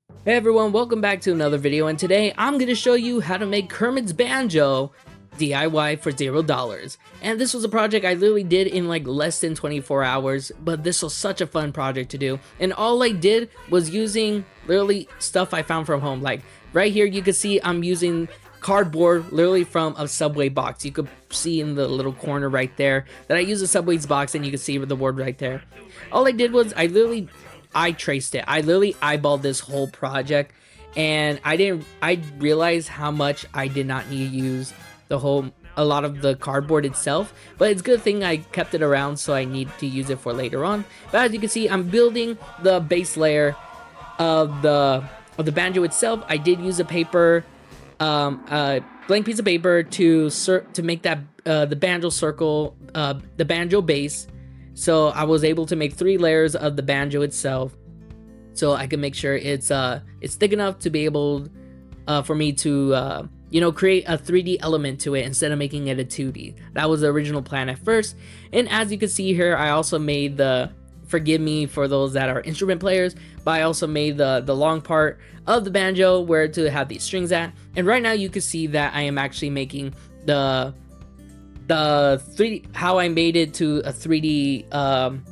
Hey everyone, welcome back to another video, and today I'm going to show you how to make Kermit's Banjo DIY for $0. And this was a project I literally did in like less than 24 hours, but this was such a fun project to do. And all I did was using literally stuff I found from home. Like right here you can see I'm using cardboard literally from a Subway box. You could see in the little corner right there that I use a Subway's box, and you can see the word right there. All I did was I traced it. I literally eyeballed this whole project, and I realized how much I did not need to use a lot of the cardboard itself, but it's a good thing I kept it around, so I need to use it for later on. But as you can see, I'm building the base layer of the banjo itself. I did use a blank piece of paper to make that the banjo circle, the banjo base. So I was able to make 3 layers of the banjo itself, so I can make sure it's thick enough to be able for me to create a 3D element to it instead of making it a 2D. That was the original plan at first. And as you can see here, I also made the, forgive me for those that are instrument players, but I also made the long part of the banjo where to have these strings at. And right now you can see that I am actually making the 3D, how I made it to a 3D. I'm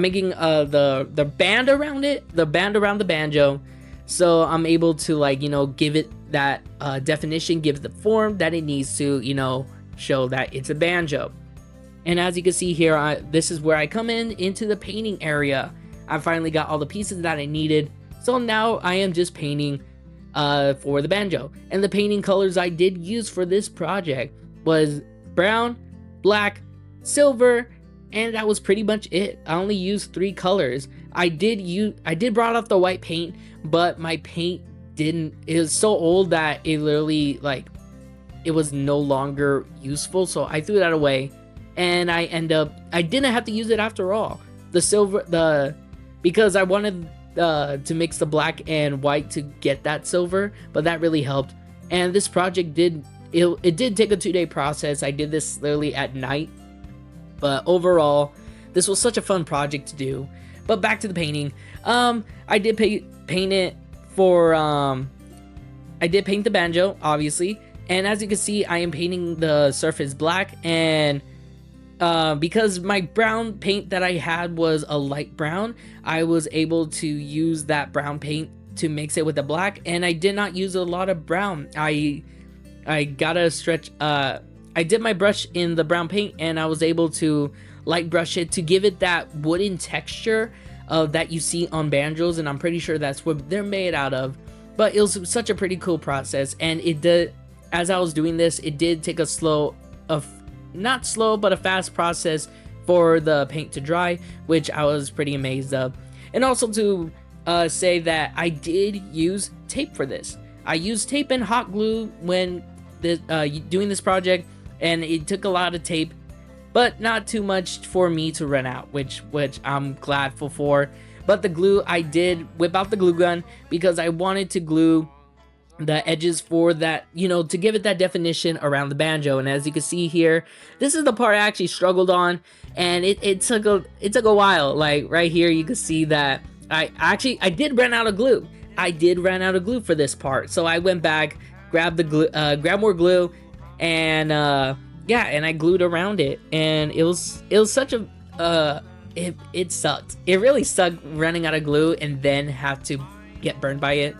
making the band around it, the band around the banjo, so I'm able to give it that definition, give it the form that it needs to show that it's a banjo. And as you can see here, this is where I come into the painting area. I finally got all the pieces that I needed, so now I am just painting for the banjo. And the painting colors I did use for this project was brown, black, silver, and that was pretty much it. I only used 3 colors. I did brought up the white paint, but my paint it was so old that it literally it was no longer useful, so I threw that away, and I didn't have to use it after all. The silver, because I wanted to mix the black and white to get that silver, but that really helped. And this project did take a 2-day process. I did this literally at night, but overall this was such a fun project to do. But back to the painting. I did paint it for I did paint the banjo, obviously, and as you can see, I am painting the surface black. And because my brown paint that I had was a light brown, I was able to use that brown paint to mix it with the black, and I did not use a lot of brown. I gotta stretch, I did my brush in the brown paint, and I was able to light brush it to give it that wooden texture that you see on banjos, and I'm pretty sure that's what they're made out of. But it was such a pretty cool process, and as I was doing this, it did take not slow, but a fast process for the paint to dry, which I was pretty amazed of. And also to say that I did use tape for this. I used tape and hot glue when doing this project, and it took a lot of tape, but not too much for me to run out, which I'm glad for. But the glue, I did whip out the glue gun because I wanted to glue the edges for that, to give it that definition around the banjo. And as you can see here, this is the part I actually struggled on, and it took a while. Like right here, you can see that I did run out of glue. I did run out of glue for this part, so I went back, grabbed more glue, and and I glued around it. And it was such a it sucked. It really sucked running out of glue and then have to get burned by it.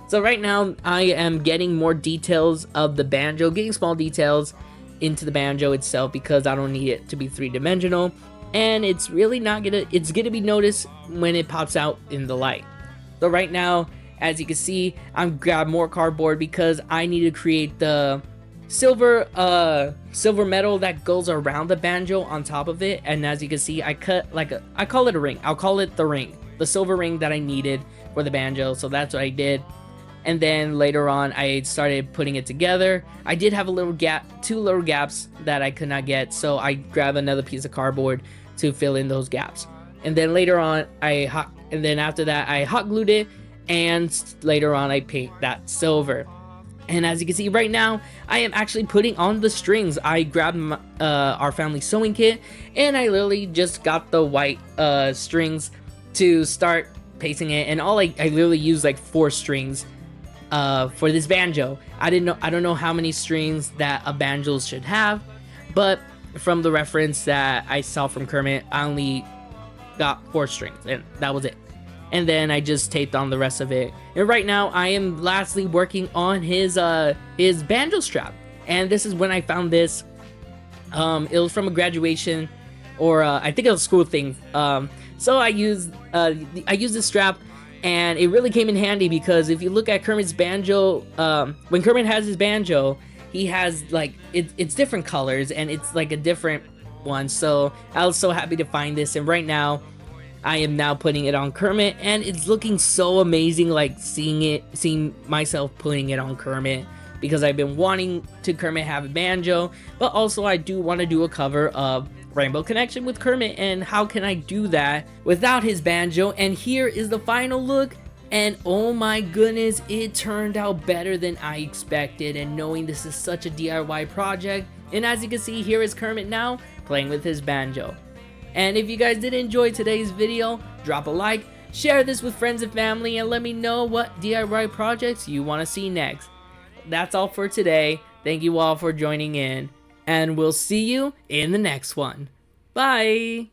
So right now I am getting more details of the banjo, getting small details into the banjo itself, because I don't need it to be 3-dimensional, and it's really not it's gonna be noticed when it pops out in the light. So right now, as you can see, I'm grabbing more cardboard because I need to create the silver metal that goes around the banjo on top of it. And as you can see, I cut I call it a ring. I'll call it the ring, the silver ring that I needed for the banjo. So that's what I did. And then later on, I started putting it together. I did have two little gaps that I could not get, so I grabbed another piece of cardboard to fill in those gaps. And then later on, after that, I hot glued it, and later on, I paint that silver. And as you can see right now, I am actually putting on the strings. I grabbed our family sewing kit, and I literally just got the white strings to start pasting it, and I literally used like 4 strings for this banjo. I don't know how many strings that a banjo should have, but from the reference that I saw from Kermit, I only got 4 strings, and that was it. And then I just taped on the rest of it. And right now I am lastly working on his banjo strap. And this is when I found this. It was from a graduation, or I think it was a school thing. So I used this strap, and it really came in handy because if you look at Kermit's banjo, when Kermit has his banjo, he has like it's different colors, and it's like a different one. So I was so happy to find this, and right now I am now putting it on Kermit, and it's looking so amazing, like seeing myself putting it on Kermit, because I've been wanting to Kermit have a banjo, but also I do want to do a cover of Rainbow Connection with Kermit, and how can I do that without his banjo? And here is the final look, and oh my goodness, it turned out better than I expected, and knowing this is such a DIY project, and as you can see, here is Kermit now playing with his banjo. And if you guys did enjoy today's video, drop a like, share this with friends and family, and let me know what DIY projects you want to see next. That's all for today. Thank you all for joining in, and we'll see you in the next one. Bye!